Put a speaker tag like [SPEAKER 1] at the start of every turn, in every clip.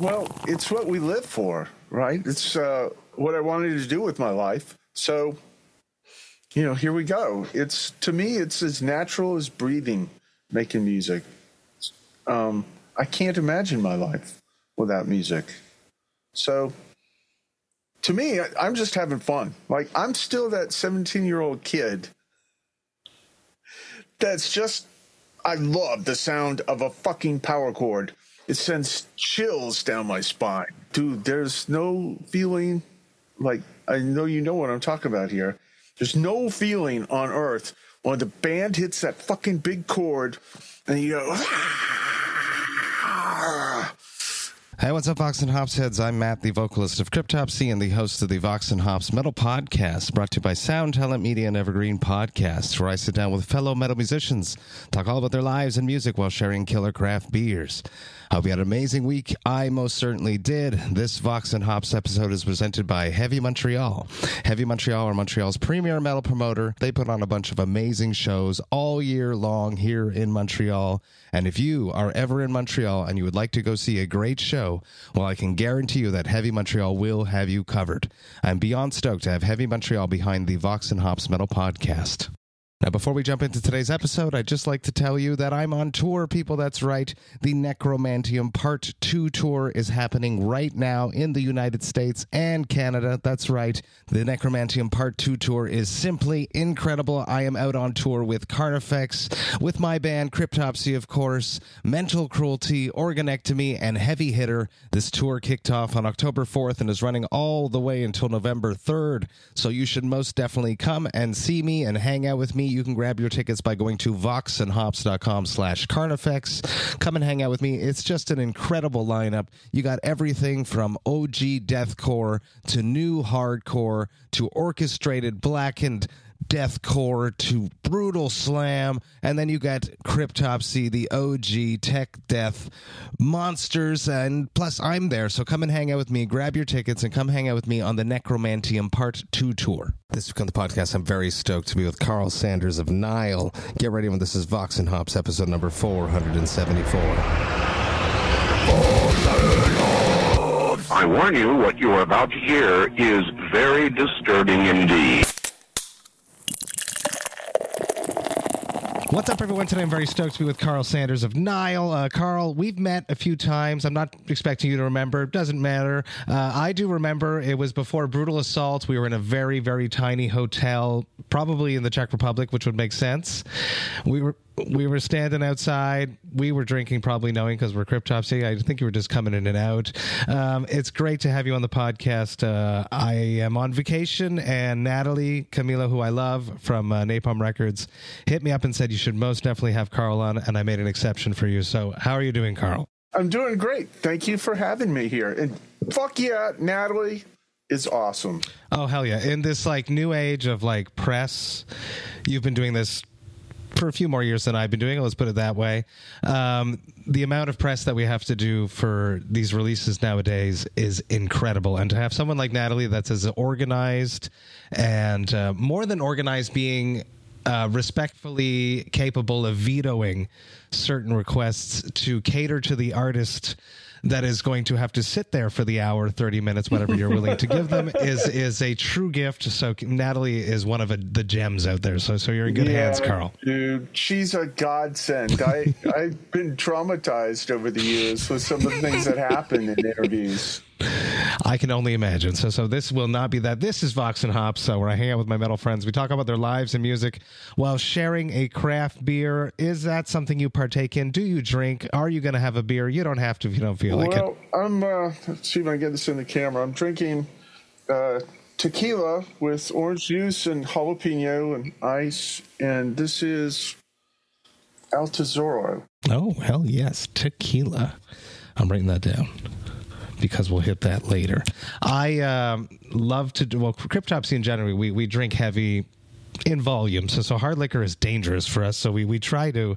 [SPEAKER 1] Well, it's what we live for, right? It's what I wanted to do with my life. So, here we go. To me, it's as natural as breathing, making music. I can't imagine my life without music. So, to me, I'm just having fun. Like, I'm still that 17-year-old kid that's just, I love the sound of a fucking power chord. It sends chills down my spine. Dude, there's no feeling, like, I know you know what I'm talking about here. There's no feeling on earth when the band hits that fucking big chord and you go,
[SPEAKER 2] Hey, what's up, Vox&Hops heads? I'm Matt, the vocalist of Cryptopsy and the host of the Vox&Hops Metal Podcast, brought to you by Sound Talent Media and Evergreen Podcasts, where I sit down with fellow metal musicians, talk all about their lives and music while sharing killer craft beers. I hope you had an amazing week. I most certainly did. This Vox&Hops episode is presented by Heavy Montreal. Heavy Montreal are Montreal's premier metal promoter. They put on a bunch of amazing shows all year long here in Montreal. And if you are ever in Montreal and you would like to go see a great show, well, I can guarantee you that Heavy Montreal will have you covered. I'm beyond stoked to have Heavy Montreal behind the Vox&Hops Metal Podcast. Now, before we jump into today's episode, I'd just like to tell you that I'm on tour, people. That's right. The Necromantium Part 2 tour is happening right now in the United States and Canada. That's right. The Necromantium Part 2 tour is simply incredible. I am out on tour with Carnifex, with my band Cryptopsy, of course, Mental Cruelty, Organectomy, and Heavy Hitter. This tour kicked off on October 4th and is running all the way until November 3rd. So you should most definitely come and see me and hang out with me. You can grab your tickets by going to voxandhops.com/Carnifex. Come and hang out with me. It's just an incredible lineup. You got everything from OG deathcore to new hardcore to orchestrated blackened deathcore to brutal slam, and then you got Cryptopsy, the OG tech death monsters, and plus I'm there, so come and hang out with me, grab your tickets, and come hang out with me on the Necromantium Part 2 tour. This week on the podcast, I'm very stoked to be with Karl Sanders of Nile. Get ready when this is Vox&Hops episode number 474.
[SPEAKER 3] I warn you, what you are about to hear is very disturbing indeed.
[SPEAKER 2] What's up, everyone? Today I'm very stoked to be with Karl Sanders of Nile. Karl, we've met a few times. I'm not expecting you to remember. Doesn't matter. I do remember. It was before Brutal Assault. We were in a very, very tiny hotel, probably in the Czech Republic, which would make sense. We were standing outside. We were drinking, probably knowing because we're Cryptopsy. I think you were just coming in and out. It's great to have you on the podcast. I am on vacation, and Natalie Camila, who I love from Napalm Records, hit me up and said you should most definitely have Karl on, and I made an exception for you. So how are you doing, Karl?
[SPEAKER 1] I'm doing great. Thank you for having me here. And fuck yeah, Natalie is awesome.
[SPEAKER 2] Oh, hell yeah. In this like new age of like press, you've been doing this for a few more years than I've been doing it, let's put it that way. The amount of press that we have to do for these releases nowadays is incredible. And to have someone like Natalie that's as organized and more than organized, being respectfully capable of vetoing certain requests to cater to the artist that is going to have to sit there for the hour, 30 minutes, whatever you're willing to give them, is a true gift. So Natalie is one of the gems out there. So you're in good hands, Karl.
[SPEAKER 1] Dude, she's a godsend. I've been traumatized over the years with some of the things that happen in interviews.
[SPEAKER 2] I can only imagine. So this will not be that. This is Vox&Hops, where I hang out with my metal friends. We talk about their lives and music while sharing a craft beer. Is that something you partake in? Do you drink? Are you going to have a beer? You don't have to if you don't feel like it.
[SPEAKER 1] Well, I'm, let's see if I can get this in the camera. I'm drinking tequila with orange juice and jalapeno and ice, and this is El Tesoro.
[SPEAKER 2] Oh, hell yes. Tequila. I'm writing that down, because we'll hit that later. I love to do, well, Cryptopsy in general, we drink heavy in volume, so hard liquor is dangerous for us, so we try to,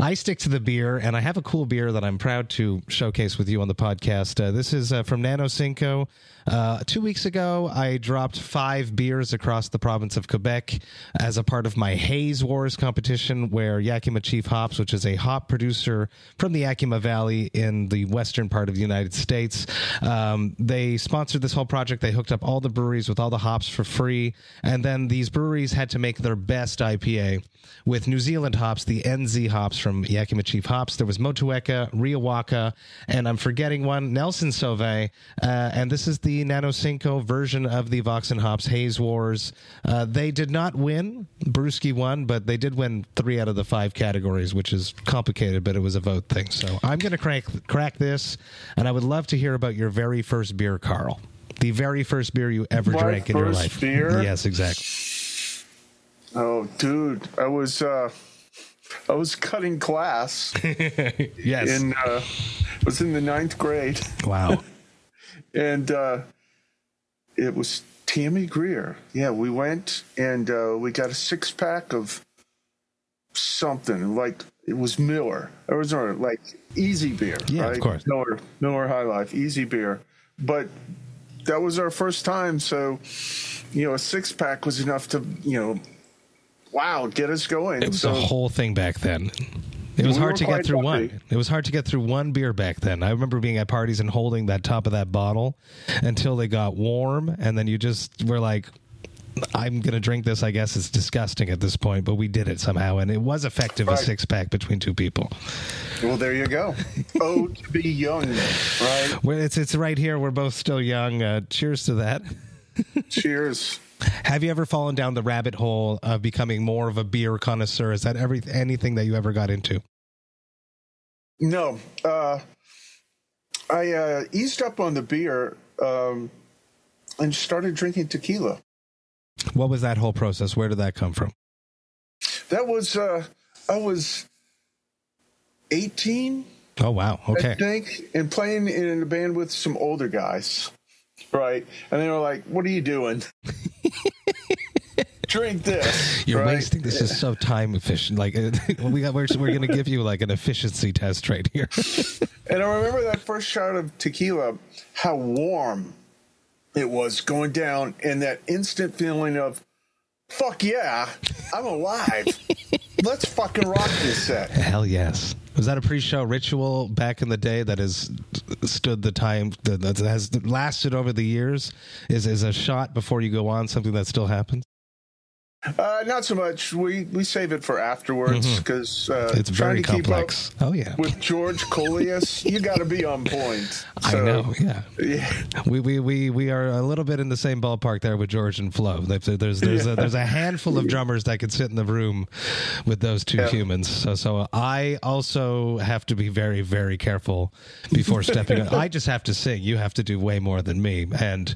[SPEAKER 2] I stick to the beer, and I have a cool beer that I'm proud to showcase with you on the podcast. This is from Nano Cinco. 2 weeks ago, I dropped 5 beers across the province of Quebec as a part of my Haze Wars competition, where Yakima Chief Hops, which is a hop producer from the Yakima Valley in the western part of the United States, they sponsored this whole project. They hooked up all the breweries with all the hops for free, and then these breweries had to make their best IPA with New Zealand hops, the NZ hops from Yakima Chief Hops. There was Motueka, Riawaka, and I'm forgetting one, Nelson Sauvage, and this is the Nano Cinco version of the Vox&Hops Haze Wars. They did not win. Brewski won, but they did win 3 out of the 5 categories, which is complicated, but it was a vote thing. So I'm going to crack this, and I would love to hear about your very first beer, Karl. The very first beer you ever drank in your life.
[SPEAKER 1] Beer?
[SPEAKER 2] Yes, exactly.
[SPEAKER 1] Oh, dude, I was cutting class.
[SPEAKER 2] Yes.
[SPEAKER 1] I was in the 9th grade.
[SPEAKER 2] Wow.
[SPEAKER 1] And it was Tammy Greer. Yeah, we went and we got a 6-pack of something. Like, it was Miller. It was like easy beer.
[SPEAKER 2] Yeah,
[SPEAKER 1] right?
[SPEAKER 2] Of course.
[SPEAKER 1] Miller High Life, easy beer. But that was our first time. So, a 6-pack was enough to, wow, get us going.
[SPEAKER 2] It was a whole thing back then. It was hard to get through one. It was hard to get through one beer back then. I remember being at parties and holding that top of that bottle until they got warm, and then you just were like, I'm going to drink this. I guess it's disgusting at this point, but we did it somehow, and it was effective, right. A 6-pack between 2 people.
[SPEAKER 1] Well, there you go. Oh, to be young, right?
[SPEAKER 2] Well, it's right here. We're both still young. Cheers to that.
[SPEAKER 1] Cheers.
[SPEAKER 2] Have you ever fallen down the rabbit hole of becoming more of a beer connoisseur? Is that anything that you ever got into?
[SPEAKER 1] No. I eased up on the beer and started drinking tequila.
[SPEAKER 2] What was that whole process? Where did that come from?
[SPEAKER 1] That was, I was 18.
[SPEAKER 2] Oh, wow. Okay.
[SPEAKER 1] I think, and playing in a band with some older guys. Right. And they were like, what are you doing? Drink this.
[SPEAKER 2] You're
[SPEAKER 1] right?
[SPEAKER 2] wasting. This is so time efficient. Like we're going to give you like an efficiency test right here.
[SPEAKER 1] And I remember that first shot of tequila, how warm it was going down, and that instant feeling of, fuck yeah, I'm alive. Let's fucking rock this set.
[SPEAKER 2] Hell yes. Was that a pre-show ritual back in the day that has stood the time, that has lasted over the years? Is a shot before you go on something that still happens?
[SPEAKER 1] Not so much. We save it for afterwards because
[SPEAKER 2] it's very complex. Oh yeah,
[SPEAKER 1] with George Coleus, you got to be on point.
[SPEAKER 2] So, I know. Yeah. We are a little bit in the same ballpark there with George and Flo. There's a handful of drummers that could sit in the room with those two humans. So I also have to be very, very careful before stepping on. I just have to sing. You have to do way more than me. And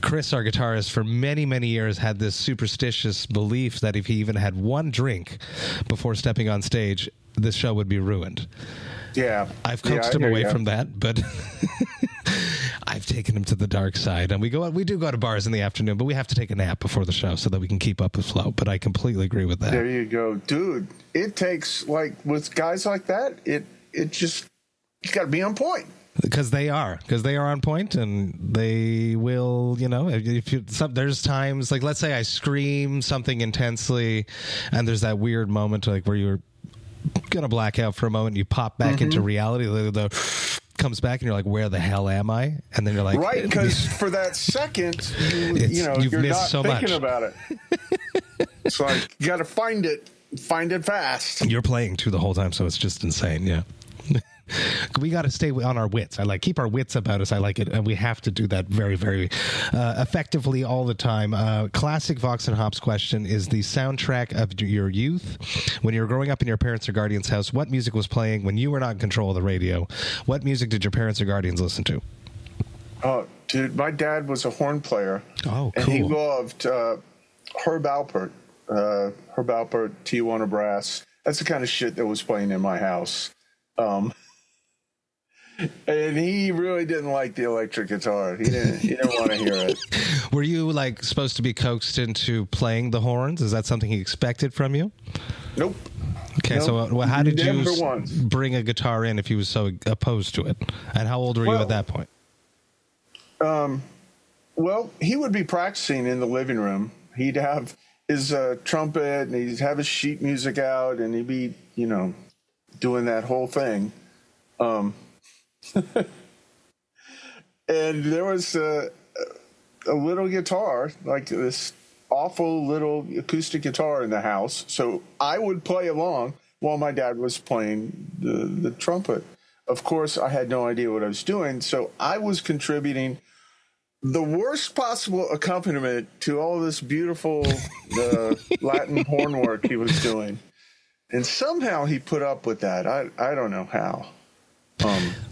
[SPEAKER 2] Chris, our guitarist, for many, many years had this superstitious belief that if he even had one drink before stepping on stage, this show would be ruined.
[SPEAKER 1] Yeah.
[SPEAKER 2] I've coaxed him away from that, but I've taken him to the dark side. And we do go to bars in the afternoon, but we have to take a nap before the show so that we can keep up with Flo. But I completely agree with that.
[SPEAKER 1] There you go. Dude, it takes, like, with guys like that, it just, you got to be on point.
[SPEAKER 2] Because they are on point, and they will, there's times, like, let's say I scream something intensely, and there's that weird moment, like, where you're going to black out for a moment, and you pop back into reality, the comes back, and you're like, where the hell am I? And then you're like...
[SPEAKER 1] Right, because for that second,
[SPEAKER 2] you've
[SPEAKER 1] you're
[SPEAKER 2] missed
[SPEAKER 1] not
[SPEAKER 2] so
[SPEAKER 1] thinking
[SPEAKER 2] much
[SPEAKER 1] about it. It's like, you got to find it fast.
[SPEAKER 2] You're playing, too, the whole time, so it's just insane, yeah. We got to stay on our wits. I like keep our wits about us. I like it, and we have to do that very, very effectively all the time. Classic Vox&Hops question is the soundtrack of your youth. When you were growing up in your parents' or guardians' house, what music was playing when you were not in control of the radio? What music did your parents or guardians listen to?
[SPEAKER 1] Oh, dude, my dad was a horn player.
[SPEAKER 2] Oh, cool.
[SPEAKER 1] And he loved Herb Alpert, Tijuana Brass. That's the kind of shit that was playing in my house. And he really didn't like the electric guitar. He didn't want to hear it.
[SPEAKER 2] Were you like supposed to be coaxed into playing the horns? Is that something he expected from you?
[SPEAKER 1] Nope.
[SPEAKER 2] Okay, nope. So how did you bring a guitar in if he was so opposed to it? And how old were you at that point?
[SPEAKER 1] Well, he would be practicing in the living room. He'd have his trumpet, and he'd have his sheet music out, and he'd be, doing that whole thing. And there was a little guitar, like this awful little acoustic guitar in the house. So I would play along while my dad was playing the trumpet. Of course, I had no idea what I was doing, so I was contributing the worst possible accompaniment to all this beautiful Latin horn work he was doing. And somehow he put up with that. I don't know how.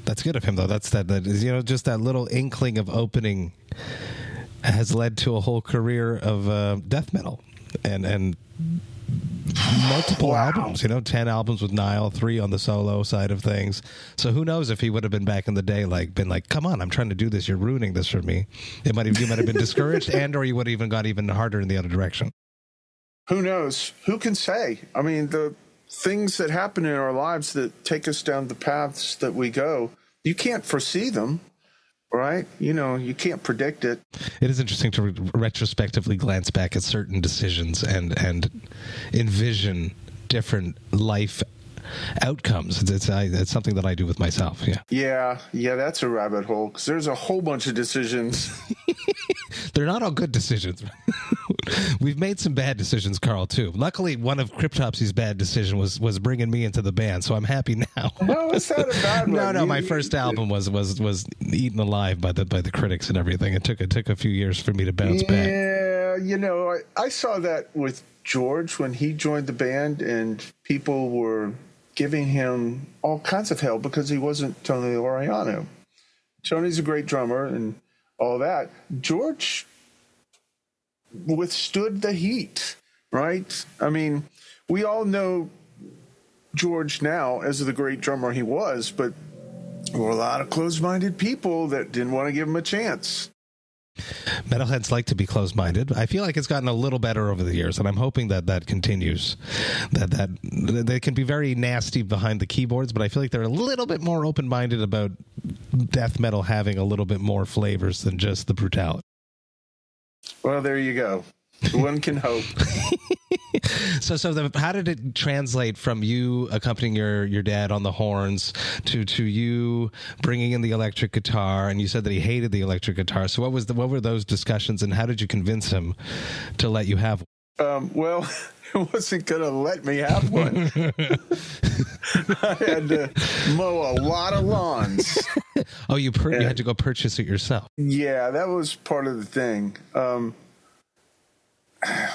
[SPEAKER 2] That's good of him, though. That is, just that little inkling of opening has led to a whole career of death metal and multiple albums, 10 albums with Nile, 3 on the solo side of things. So who knows if he would have been back in the day, been like, come on, I'm trying to do this. You're ruining this for me. You might have been discouraged or you would have even got even harder in the other direction.
[SPEAKER 1] Who knows? Who can say? I mean, the things that happen in our lives that take us down the paths that we go, you can't foresee them. Right? You can't predict it.
[SPEAKER 2] It is interesting to retrospectively glance back at certain decisions and envision different life outcomes. It's something that I do with myself.
[SPEAKER 1] Yeah, that's a rabbit hole, because there's a whole bunch of decisions.
[SPEAKER 2] They're not all good decisions. We've made some bad decisions, Karl, too. Luckily, one of Cryptopsy's bad decision was bringing me into the band, so I'm happy now.
[SPEAKER 1] No, it's not a bad one.
[SPEAKER 2] No, my first album was eaten alive by the critics and everything. It took a few years for me to bounce back.
[SPEAKER 1] Yeah, I saw that with George when he joined the band, and people were giving him all kinds of hell because he wasn't Tony Laureano. Tony's a great drummer and all that. George withstood the heat, right? I mean, we all know George now as the great drummer he was, but there were a lot of closed-minded people that didn't want to give him a chance.
[SPEAKER 2] Metalheads like to be closed-minded. I feel like it's gotten a little better over the years, and I'm hoping that continues. That they can be very nasty behind the keyboards, but I feel like they're a little bit more open-minded about death metal having a little bit more flavors than just the brutality.
[SPEAKER 1] Well, there you go. One can hope.
[SPEAKER 2] So how did it translate from you accompanying your dad on the horns to you bringing in the electric guitar? And you said that he hated the electric guitar. So what were those discussions, and how did you convince him to let you have one?
[SPEAKER 1] Well, he wasn't going to let me have one. I had to mow a lot of lawns.
[SPEAKER 2] Oh, you had to go purchase it yourself.
[SPEAKER 1] Yeah, that was part of the thing.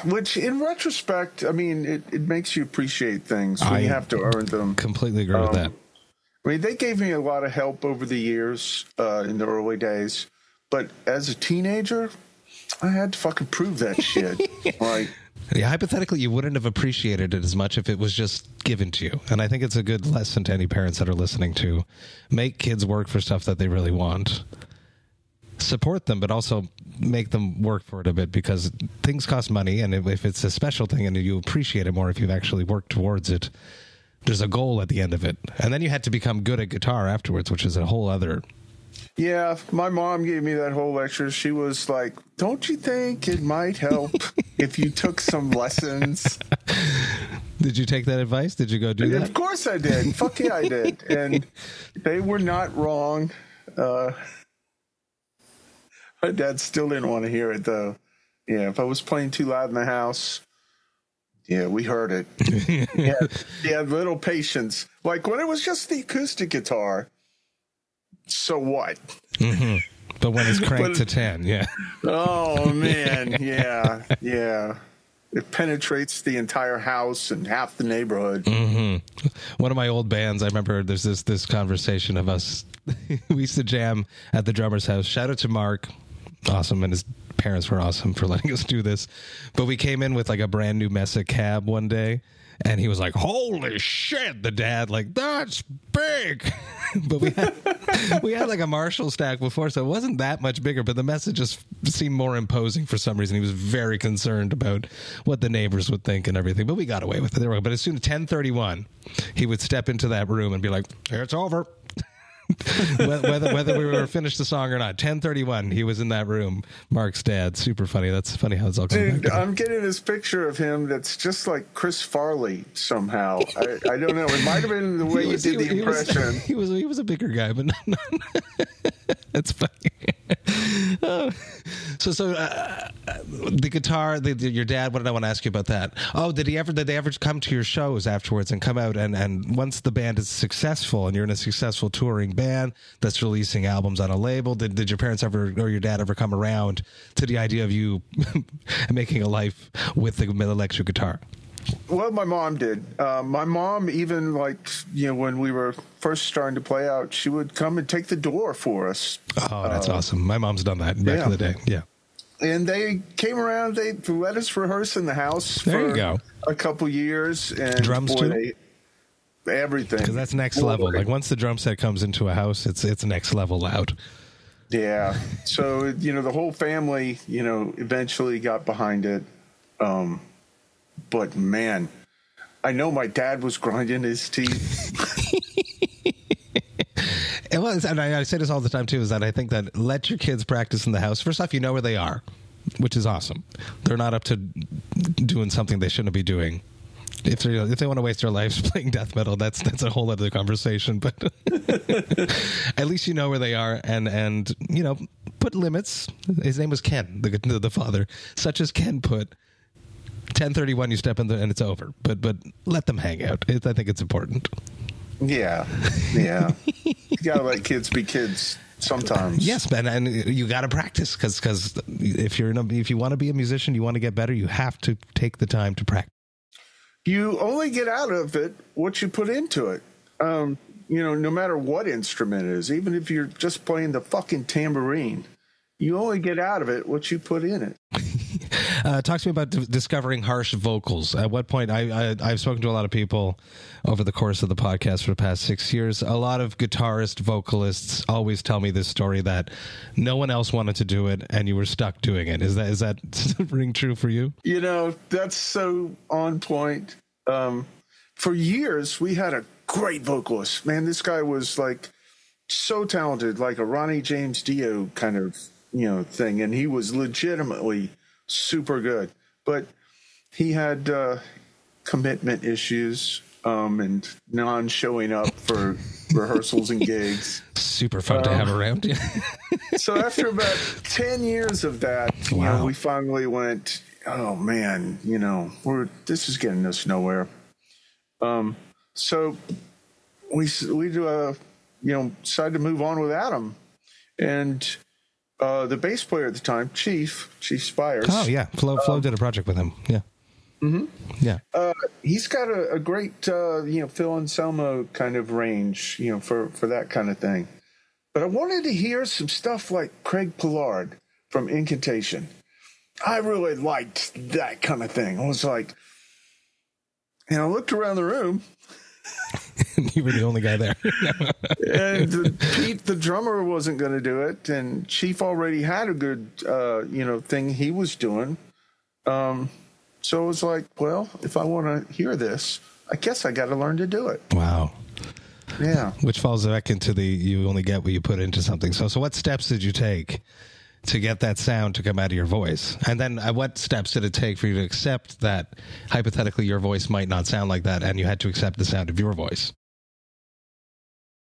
[SPEAKER 1] Which, in retrospect, I mean, it makes you appreciate things when you have to earn them.
[SPEAKER 2] Completely agree with that.
[SPEAKER 1] I mean, they gave me a lot of help over the years in the early days, but as a teenager, I had to fucking prove that shit.
[SPEAKER 2] Yeah, hypothetically, you wouldn't have appreciated it as much if it was just given to you. And I think it's a good lesson to any parents that are listening to make kids work for stuff that they really want. Support them, but also make them work for it a bit, because things cost money, and if it's a special thing and you appreciate it more if you've actually worked towards it, there's a goal at the end of it. And then you had to become good at guitar afterwards, which is a whole other...
[SPEAKER 1] Yeah, my mom gave me that whole lecture. She was like, don't you think it might help if you took some lessons?
[SPEAKER 2] Did you take that advice? Did you go do that?
[SPEAKER 1] Of course I did. Fuck yeah, I did. And they were not wrong. My dad still didn't want to hear it, though. Yeah, if I was playing too loud in the house, yeah, we heard it. He had little patience. Like when it was just the acoustic guitar, so what?
[SPEAKER 2] Mm-hmm. But when it's cranked to 10, yeah.
[SPEAKER 1] Oh, man, yeah. It penetrates the entire house and half the neighborhood.
[SPEAKER 2] Mm-hmm. One of my old bands, I remember there's this conversation of us. We used to jam at the drummer's house. Shout out to Mark. Awesome. And his parents were awesome for letting us do this. But we came in with like a brand new Mesa cab one day, and he was like, holy shit, the dad, like, that's big. But we had like a Marshall stack before, so it wasn't that much bigger, but the Mesa just seemed more imposing for some reason. He was very concerned about what the neighbors would think and everything, but we got away with it. But as soon as 10:31, he would step into that room and be like, it's over. whether we were finished the song or not. 10:31, he was in that room. Mark's dad. Super funny. That's funny how it's all coming back.
[SPEAKER 1] I'm getting this picture of him that's just like Chris Farley somehow. I don't know. It might have been the way you did the impression.
[SPEAKER 2] He was a bigger guy, but no. That's funny. So the guitar, your dad. What did I want to ask you about that? Oh, did they ever come to your shows afterwards and come out and once the band is successful and you're in a successful touring band that's releasing albums on a label, did your parents ever or your dad ever come around to the idea of you making a life with the electric guitar?
[SPEAKER 1] Well, my mom did. My mom, even when we were first starting to play out, she would come and take the door for us.
[SPEAKER 2] Oh, that's awesome. My mom's done that back in the day. Yeah.
[SPEAKER 1] And they came around. They let us rehearse in the house for a couple years. And
[SPEAKER 2] drums too?
[SPEAKER 1] Everything.
[SPEAKER 2] Because that's next level. Like once the drum set comes into a house, it's next level loud.
[SPEAKER 1] Yeah. So, the whole family, eventually got behind it. But man, I know my dad was grinding his teeth.
[SPEAKER 2] It was, and I say this all the time too, is that I think that let your kids practice in the house. First off, you know where they are, which is awesome. They're not up to doing something they shouldn't be doing. If they want to waste their lives playing death metal, that's a whole other conversation. But at least you know where they are, and put limits. His name was Ken, the father, such as Ken put. 10:31, you step in there and it's over. But let them hang out. I think it's important.
[SPEAKER 1] Yeah. You gotta let kids be kids sometimes.
[SPEAKER 2] Yes, man, and you gotta practice because if you want to be a musician, you want to get better, you have to take the time to practice.
[SPEAKER 1] You only get out of it what you put into it. No matter what instrument it is, even if you're just playing the fucking tambourine, you only get out of it what you put in it.
[SPEAKER 2] Talk to me about discovering harsh vocals. At what point, I've spoken to a lot of people over the course of the podcast for the past 6 years. A lot of guitarists, vocalists always tell me this story that no one else wanted to do it and you were stuck doing it. Is that ring true for you?
[SPEAKER 1] That's so on point. For years, we had a great vocalist. Man, this guy was so talented, like a Ronnie James Dio kind of, thing. And he was legitimately super good, but he had commitment issues and non-showing up for rehearsals and gigs.
[SPEAKER 2] Super fun to have around.
[SPEAKER 1] So after about 10 years of that, we finally went, oh man, this is getting us nowhere. So we decided to move on without him. And the bass player at the time, Chief Spires.
[SPEAKER 2] Oh yeah, Flo did a project with him. Yeah.
[SPEAKER 1] Mm-hmm.
[SPEAKER 2] Yeah.
[SPEAKER 1] He's got a great Phil Anselmo kind of range, for that kind of thing. But I wanted to hear some stuff like Craig Pollard from Incantation. I really liked that kind of thing. I was like, and I looked around the room.
[SPEAKER 2] You were the only guy there.
[SPEAKER 1] And Pete, the drummer, wasn't going to do it, and Chief already had a good, thing he was doing. So it was like, well, if I want to hear this, I guess I got to learn to do it.
[SPEAKER 2] Wow.
[SPEAKER 1] Yeah.
[SPEAKER 2] Which falls back into you only get what you put into something. So what steps did you take to get that sound to come out of your voice? And then what steps did it take for you to accept that hypothetically your voice might not sound like that and you had to accept the sound of your voice?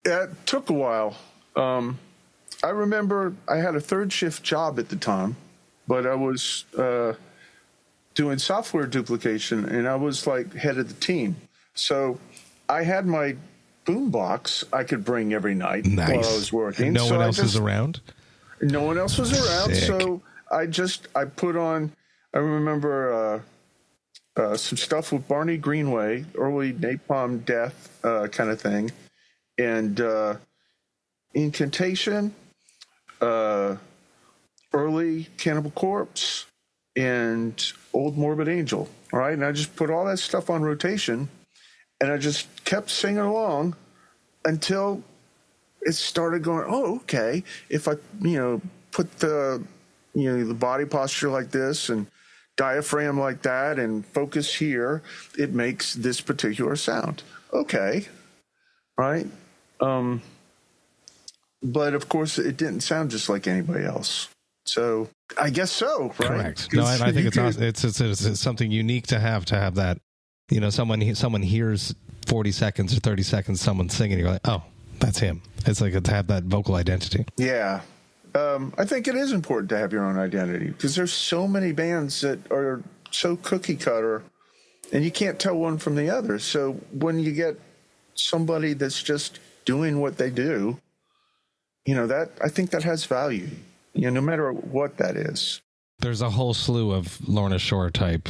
[SPEAKER 1] It took a while. I remember I had a third shift job at the time, but I was doing software duplication and I was head of the team. So I had my boombox I could bring every night while I was working.
[SPEAKER 2] And no one else was around?
[SPEAKER 1] No one else was around.
[SPEAKER 2] Sick.
[SPEAKER 1] So I put on, I remember some stuff with Barney Greenway, early Napalm Death kind of thing. And Incantation, early Cannibal Corpse, and Old Morbid Angel. All right. And I just put all that stuff on rotation and I just kept singing along until it started going, oh, okay. If I, put the body posture like this and diaphragm like that and focus here, it makes this particular sound. Okay. Right. but of course it didn't sound just like anybody else. So I guess so, right?
[SPEAKER 2] Correct. No, I think it's awesome. It's something unique to have that, you know, someone hears 40 seconds or 30 seconds someone singing, you're like, oh, that's him. It's like to have that vocal identity.
[SPEAKER 1] Yeah. I think it is important to have your own identity because there's so many bands that are so cookie cutter and you can't tell one from the other. So when you get somebody that's just doing what they do, you know, that I think that has value, you know, no matter what that is.
[SPEAKER 2] There's a whole slew of Lorna Shore type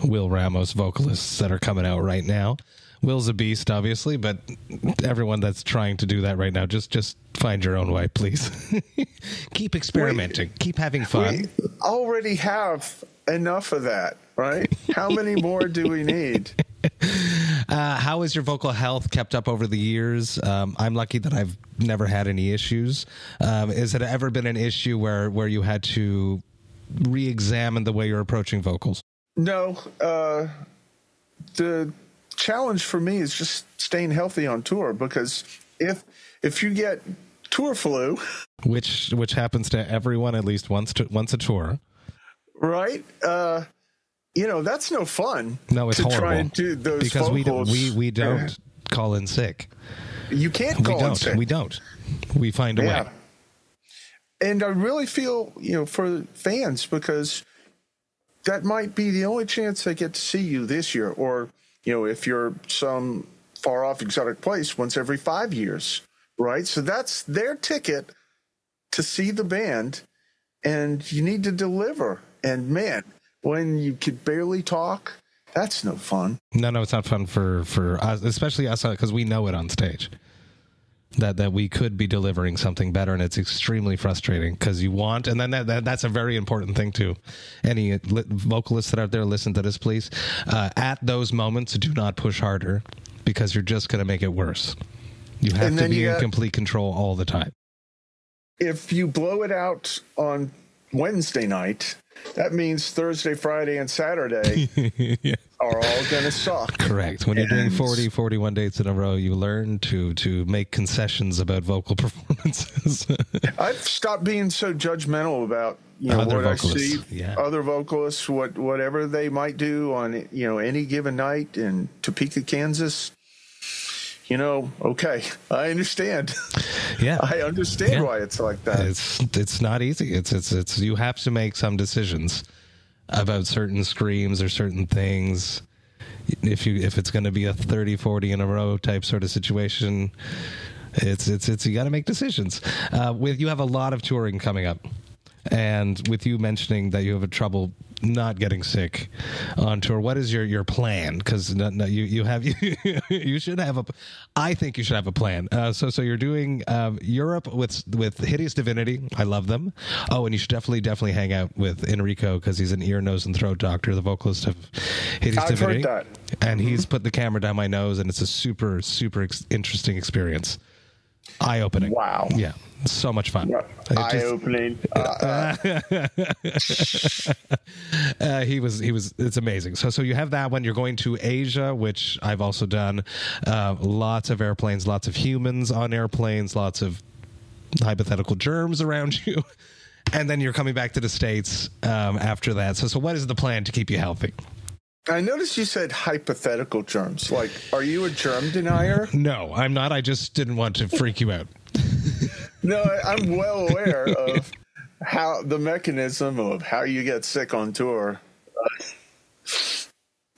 [SPEAKER 2] Will Ramos vocalists that are coming out right now. Will's a beast, obviously, but everyone that's trying to do that right now, just find your own way, please. Keep experimenting. Keep having fun.
[SPEAKER 1] We already have enough of that, right? How many more do we need?
[SPEAKER 2] How is your vocal health kept up over the years? I'm lucky that I've never had any issues. Has it ever been an issue where you had to re-examine the way you're approaching vocals?
[SPEAKER 1] No. The challenge for me is just staying healthy on tour, because if you get tour flu,
[SPEAKER 2] which happens to everyone at least once a tour,
[SPEAKER 1] right? You know, that's no fun.
[SPEAKER 2] No, it's horrible.
[SPEAKER 1] Try and do those
[SPEAKER 2] because
[SPEAKER 1] vocals.
[SPEAKER 2] we don't call in sick.
[SPEAKER 1] You can't call in sick.
[SPEAKER 2] We don't. We find a way.
[SPEAKER 1] And I really feel, you know, for fans, because that might be the only chance they get to see you this year, or, you know, if you're some far off exotic place, once every 5 years, right? So that's their ticket to see the band, and you need to deliver. And man, when you could barely talk, that's no fun.
[SPEAKER 2] No, it's not fun for us, especially us, because we know it on stage that we could be delivering something better, and it's extremely frustrating because you want, and then that's a very important thing too. Any vocalists that are out there, listen to this, please. At those moments, do not push harder, because you're just going to make it worse. You have to be in complete control all the time.
[SPEAKER 1] If you blow it out on Wednesday night, that means Thursday, Friday, and Saturday are all going to suck.
[SPEAKER 2] Correct. When you're doing 40, 41 dates in a row, you learn to make concessions about vocal performances.
[SPEAKER 1] I've stopped being so judgmental about, you know,
[SPEAKER 2] other
[SPEAKER 1] what
[SPEAKER 2] vocalists.
[SPEAKER 1] I see, other vocalists, whatever they might do on, you know, any given night in Topeka, Kansas. You know, okay, I understand.
[SPEAKER 2] Yeah,
[SPEAKER 1] I understand why it's like that.
[SPEAKER 2] It's not easy. It's you have to make some decisions about certain screams or certain things. If it's going to be a 30, 40 in a row type sort of situation, it's you got to make decisions. You have a lot of touring coming up, and with you mentioning that you have trouble not getting sick on tour, what is your plan? Because you should have I think you should have a plan. So you're doing Europe with Hideous Divinity. I love them. Oh, and you should definitely hang out with Enrico, because he's an ear, nose, and throat doctor, the vocalist of Hideous Divinity.
[SPEAKER 1] I've heard that.
[SPEAKER 2] And he's put the camera down my nose, and it's a super interesting experience. Eye-opening.
[SPEAKER 1] Wow.
[SPEAKER 2] Yeah. So much fun.
[SPEAKER 1] Eye-opening.
[SPEAKER 2] It's amazing. So you have that one. You're going to Asia, which I've also done. Lots of airplanes, lots of humans on airplanes, lots of hypothetical germs around you. And then you're coming back to the States after that. So what is the plan to keep you healthy?
[SPEAKER 1] I noticed you said hypothetical germs. Like, are you a germ denier?
[SPEAKER 2] No, I'm not. I just didn't want to freak you out.
[SPEAKER 1] No, I'm well aware of how the mechanism of how you get sick on tour.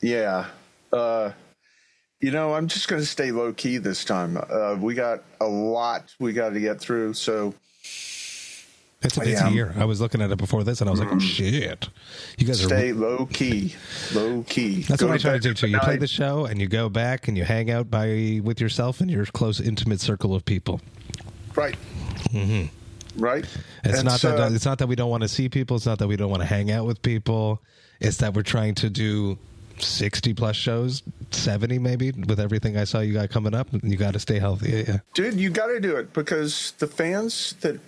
[SPEAKER 1] You know, I'm just going to stay low key this time. We got a lot we got to get through, so.
[SPEAKER 2] It's a year. I was looking at it before this, and I was like, "Oh shit!" You guys
[SPEAKER 1] stay low key, low key.
[SPEAKER 2] That's what I try to do too. You play the show, and you go back, and you hang out with yourself and your close, intimate circle of people.
[SPEAKER 1] Right.
[SPEAKER 2] Mm-hmm.
[SPEAKER 1] Right.
[SPEAKER 2] It's not that we don't want to see people. It's not that we don't want to hang out with people. It's that we're trying to do 60 plus shows, 70 maybe, with everything I saw you got coming up. You got to stay healthy. Yeah.
[SPEAKER 1] Dude, you got to do it, because the fans that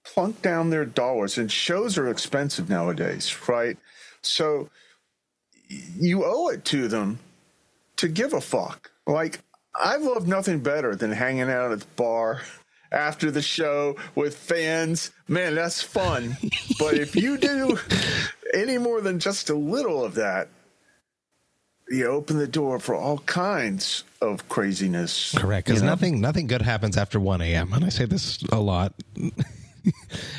[SPEAKER 1] plunk down their dollars, and shows are expensive nowadays, right? So you owe it to them to give a fuck. Like, I love nothing better than hanging out at the bar after the show with fans, man, that's fun. But if you do any more than just a little of that, you open the door for all kinds of craziness.
[SPEAKER 2] Correct, because nothing good happens after 1 a.m. And I say this a lot.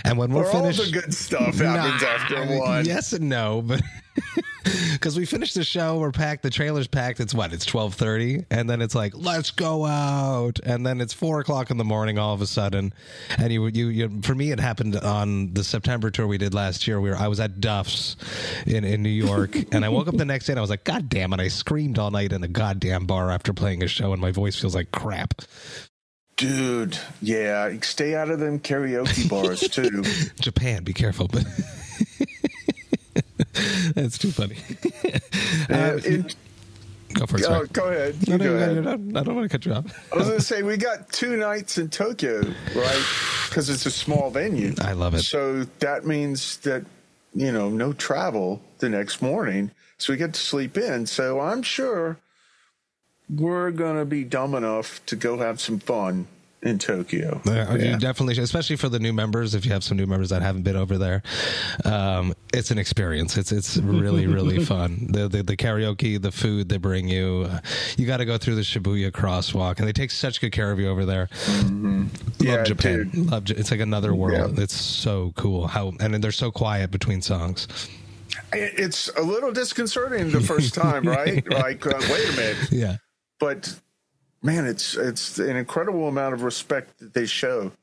[SPEAKER 2] And when we're finished,
[SPEAKER 1] all the good stuff happens after 1.
[SPEAKER 2] Yes and no, but because we finished the show, we're packed, the trailer's packed. It's 12:30, and then it's like, let's go out, and then it's 4:00 in the morning all of a sudden. And you for me, it happened on the September tour we did last year. I was at Duff's in New York, and I woke up the next day and I was like, God damn it! I screamed all night in a goddamn bar after playing a show, and my voice feels like crap.
[SPEAKER 1] Dude, yeah, stay out of them karaoke bars too.
[SPEAKER 2] Japan, be careful, but that's too funny. Go for it.
[SPEAKER 1] Go ahead.
[SPEAKER 2] No, go ahead. I don't want to cut you off.
[SPEAKER 1] I was going to say, we got 2 nights in Tokyo, right? Because it's a small venue.
[SPEAKER 2] I love it.
[SPEAKER 1] So that means that, no travel the next morning. So we get to sleep in. So I'm sure we're going to be dumb enough to go have some fun in Tokyo.
[SPEAKER 2] You definitely, especially for the new members, if you have some new members that haven't been over there, it's an experience. It's really, really fun. The karaoke, the food they bring you, you got to go through the Shibuya crosswalk, and they take such good care of you over there. Mm-hmm. Love Japan. It's like another world. Yeah. It's so cool and they're so quiet between songs.
[SPEAKER 1] It's a little disconcerting the first time, right? Like, wait a minute.
[SPEAKER 2] Yeah.
[SPEAKER 1] But man, it's an incredible amount of respect that they show,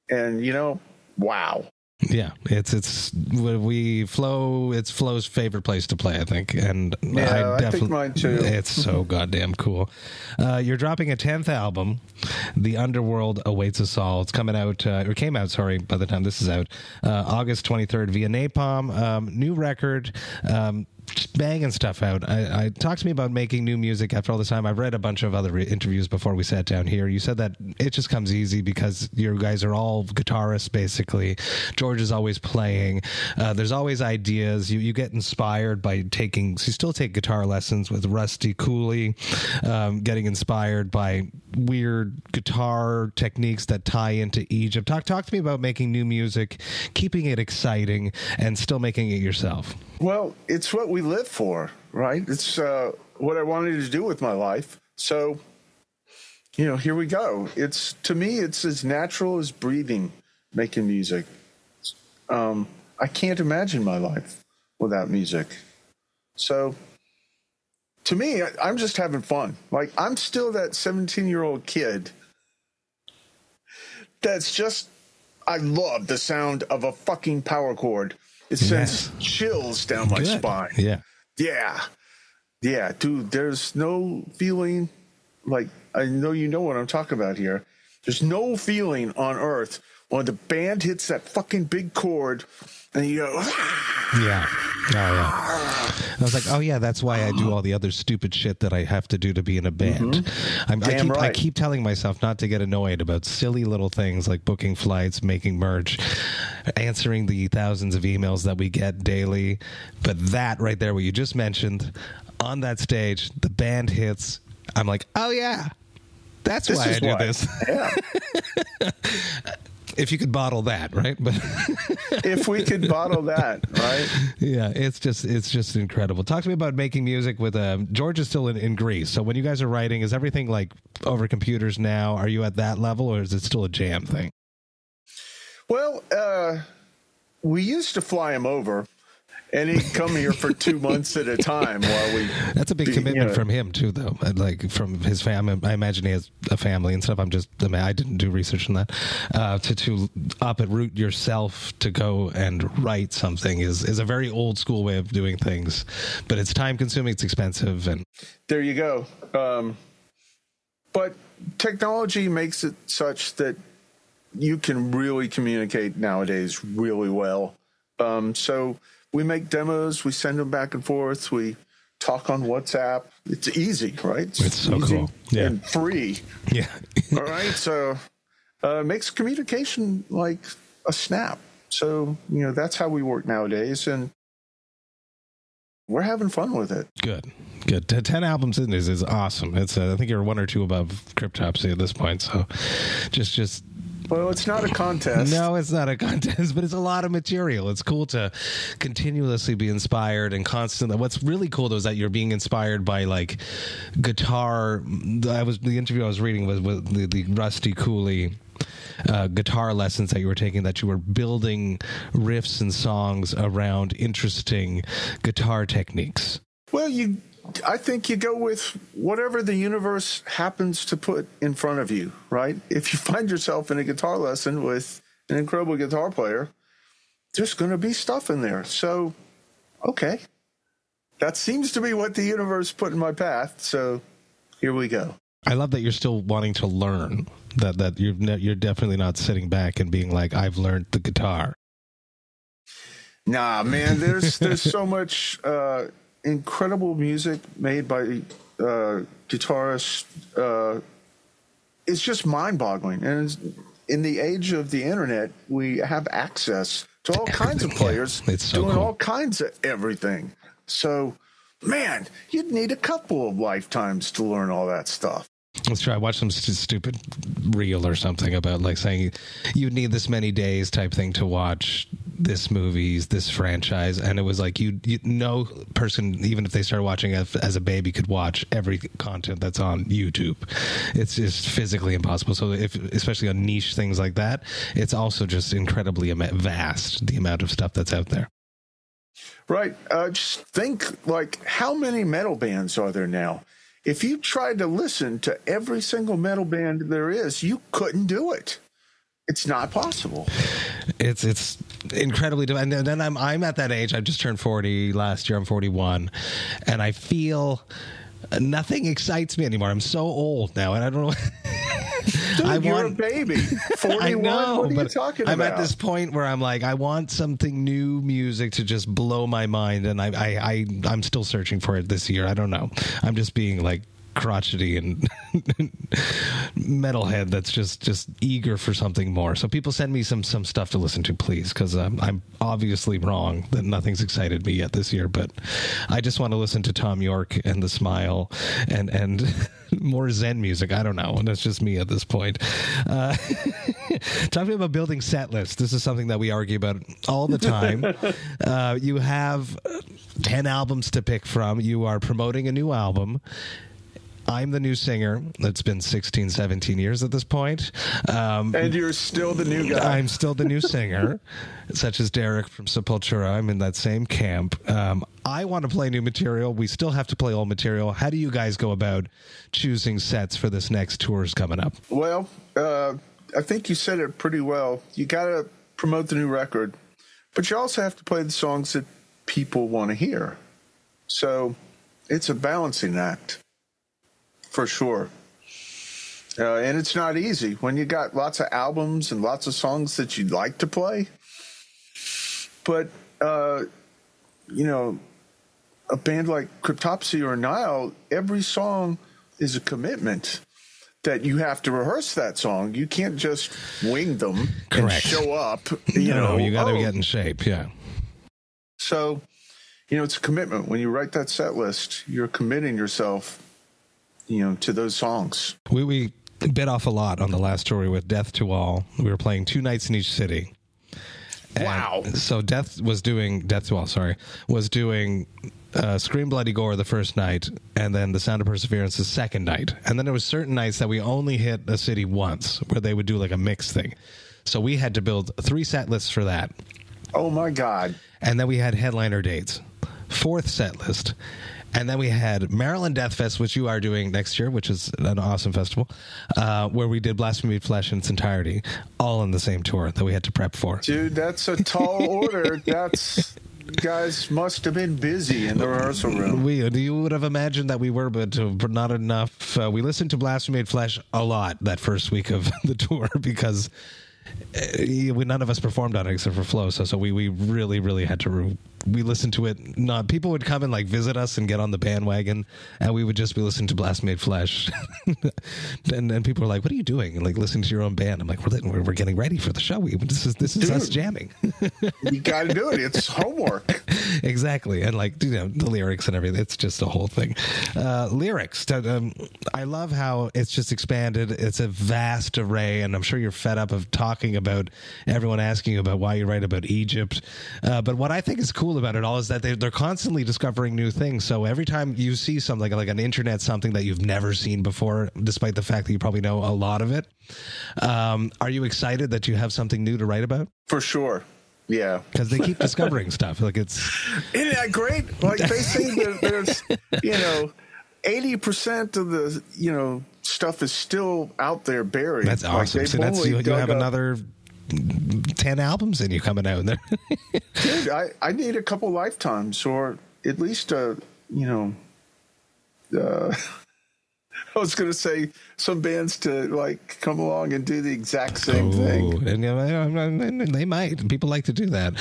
[SPEAKER 1] and wow.
[SPEAKER 2] Yeah, it's Flo's favorite place to play, I think, and
[SPEAKER 1] I think mine too.
[SPEAKER 2] It's so goddamn cool. You're dropping a 10th album, The Underworld Awaits Us All. It's coming out, came out, by the time this is out, August 23rd via Napalm. New record. Just banging stuff out. Talk to me about making new music after all this time. I've read a bunch of other interviews before we sat down here. You said that it just comes easy because you guys are all guitarists, basically. George is always playing. There's always ideas. You get inspired by you still take guitar lessons with Rusty Cooley, getting inspired by weird guitar techniques that tie into Egypt. Talk to me about making new music, keeping it exciting, and still making it yourself.
[SPEAKER 1] Well, it's what we live for, right? It's what I wanted to do with my life. So, here we go. To me, it's as natural as breathing, making music. I can't imagine my life without music. So, to me, I'm just having fun. Like, I'm still that 17-year-old kid that's just, I love the sound of a fucking power chord. It sends chills down my spine. Yeah, dude, there's no feeling like, I know you know what I'm talking about here. There's no feeling on earth when the band hits that fucking big chord and you go,
[SPEAKER 2] yeah. Oh, yeah. I was like, oh, yeah, that's why I do all the other stupid shit that I have to do to be in a band. Mm-hmm. I keep telling myself not to get annoyed about silly little things like booking flights, making merch, answering the thousands of emails that we get daily. But that right there, what you just mentioned, on that stage, the band hits. I'm like, oh, yeah, that's why I do this.
[SPEAKER 1] Yeah.
[SPEAKER 2] If you could bottle that, right? But
[SPEAKER 1] if we could bottle that, right?
[SPEAKER 2] Yeah, it's just incredible. Talk to me about making music with George is still in Greece. So when you guys are writing, is everything like over computers now? Are you at that level, or is it still a jam thing?
[SPEAKER 1] Well, we used to fly him over, and he'd come here for 2 months at a time while we...
[SPEAKER 2] That's a big commitment from him, too, though. Like, from his family. I imagine he has a family and stuff. I didn't do research on that. To uproot yourself to go and write something is a very old school way of doing things. But it's time consuming, it's expensive. And
[SPEAKER 1] there you go. But technology makes it such that you can really communicate nowadays really well. So... we make demos, we send them back and forth, we talk on WhatsApp. It's easy, right?
[SPEAKER 2] It's so
[SPEAKER 1] easy
[SPEAKER 2] cool. Yeah.
[SPEAKER 1] and free.
[SPEAKER 2] Yeah.
[SPEAKER 1] All right. So it makes communication like a snap. So, that's how we work nowadays. And we're having fun with it.
[SPEAKER 2] Good. 10 albums in is awesome. It's I think you're 1 or 2 above Cryptopsy at this point. So just
[SPEAKER 1] Well, it's not a contest.
[SPEAKER 2] No, it's not a contest, but it's a lot of material. It's cool to continuously be inspired and constantly. What's really cool, though, is that you're being inspired by, like, guitar. The interview I was reading was with the Rusty Cooley guitar lessons that you were taking, that you were building riffs and songs around interesting guitar techniques.
[SPEAKER 1] Well, I think you go with whatever the universe happens to put in front of you, right? If you find yourself in a guitar lesson with an incredible guitar player, there's going to be stuff in there. So, okay. That seems to be what the universe put in my path. So here we go.
[SPEAKER 2] I love that you're still wanting to learn, that you're definitely not sitting back and being like, I've learned the guitar.
[SPEAKER 1] Nah, man, there's so much incredible music made by guitarists. It's just mind-boggling. And in the age of the internet, we have access to all kinds of players doing all kinds of everything. So, man, you'd need a couple of lifetimes to learn all that stuff.
[SPEAKER 2] Let's try. Watch some stupid reel or something about, like, saying you'd need this many days type thing to watch this movies, this franchise, and it was like no person, even if they started watching as a baby, could watch every content that's on YouTube. It's just physically impossible. So, especially on niche things like that, it's also just incredibly vast, the amount of stuff that's out there.
[SPEAKER 1] Right. Just think, like, how many metal bands are there now? If you tried to listen to every single metal band there is, you couldn't do it. It's not possible.
[SPEAKER 2] It's incredibly, and then I'm at that age. I just turned 40 last year. I'm 41, and I feel nothing excites me anymore. I'm so old now, and I don't know.
[SPEAKER 1] Dude, you're a baby. 41.
[SPEAKER 2] I know,
[SPEAKER 1] what are you talking about?
[SPEAKER 2] I'm at this point where I'm like, I want something new music to just blow my mind, and I'm still searching for it this year. I don't know. I'm just being like crotchety and metalhead that's just eager for something more. So people send me some stuff to listen to, please, because I'm obviously wrong that nothing's excited me yet this year, but I just want to listen to Tom York and The Smile and more Zen music. I don't know, and that's just me at this point. Talking about building set lists, this is something that we argue about all the time. You have 10 albums to pick from. You are promoting a new album. I'm the new singer. It's been 16, 17 years at this point.
[SPEAKER 1] And you're still the new guy.
[SPEAKER 2] I'm still the new singer, such as Derek from Sepultura. I'm in that same camp. I want to play new material. We still have to play old material. How do you guys go about choosing sets for this next tours coming up?
[SPEAKER 1] Well, I think you said it pretty well. You got to promote the new record, but you also have to play the songs that people want to hear. So it's a balancing act. For sure. And it's not easy when you got lots of albums and lots of songs that you'd like to play. But, you know, a band like Cryptopsy or Nile, every song is a commitment that you have to rehearse that song. You can't just wing them and show up. You know,
[SPEAKER 2] you got to get in shape, yeah.
[SPEAKER 1] So, you know, it's a commitment. When you write that set list, you're committing yourself, you know, to those songs.
[SPEAKER 2] We bit off a lot on the last tour with Death to All. We were playing 2 nights in each city.
[SPEAKER 1] Wow.
[SPEAKER 2] And so Death to All was doing Scream Bloody Gore the first night, and then The Sound of Perseverance the second night. And then there was certain nights that we only hit a city once, where they would do like a mix thing. So we had to build 3 set lists for that.
[SPEAKER 1] Oh my God.
[SPEAKER 2] And then we had headliner dates. 4th set list. And then we had Maryland Death Fest, which you are doing next year, which is an awesome festival, where we did Blasphemy Flesh in its entirety, all on the same tour that we had to prep for.
[SPEAKER 1] Dude, that's a tall order. You guys must have been busy in the rehearsal room.
[SPEAKER 2] You would have imagined that we were, but not enough. We listened to Blasphemy Flesh a lot that first week of the tour because none of us performed on it except for Flo. So we really, really had to we listened to it. Not people would come and like visit us and get on the bandwagon, and we would just be listening to Blast Made Flesh. and people are like, "What are you doing?" And like listening to your own band. I'm like, "We're getting ready for the show. This is us jamming."
[SPEAKER 1] You got to do it. It's homework.
[SPEAKER 2] Exactly, and like the lyrics and everything. It's just a whole thing. Lyrics. I love how it's just expanded. It's a vast array, and I'm sure you're fed up of talking about everyone asking you about why you write about Egypt. But what I think is cool about it all is that they're constantly discovering new things. So every time you see something like an internet, something that you've never seen before, despite the fact that you probably know a lot of it, are you excited that you have something new to write about?
[SPEAKER 1] For sure. Yeah.
[SPEAKER 2] Because they keep discovering stuff. Like Isn't
[SPEAKER 1] that great? Like they say that there's, 80% of the, stuff is still out there buried.
[SPEAKER 2] That's awesome.
[SPEAKER 1] Like
[SPEAKER 2] so you have another 10 albums in you coming out there.
[SPEAKER 1] Dude, I need a couple lifetimes, or at least I was going to say some bands to like come along and do the exact same thing.
[SPEAKER 2] And they might. People like to do that.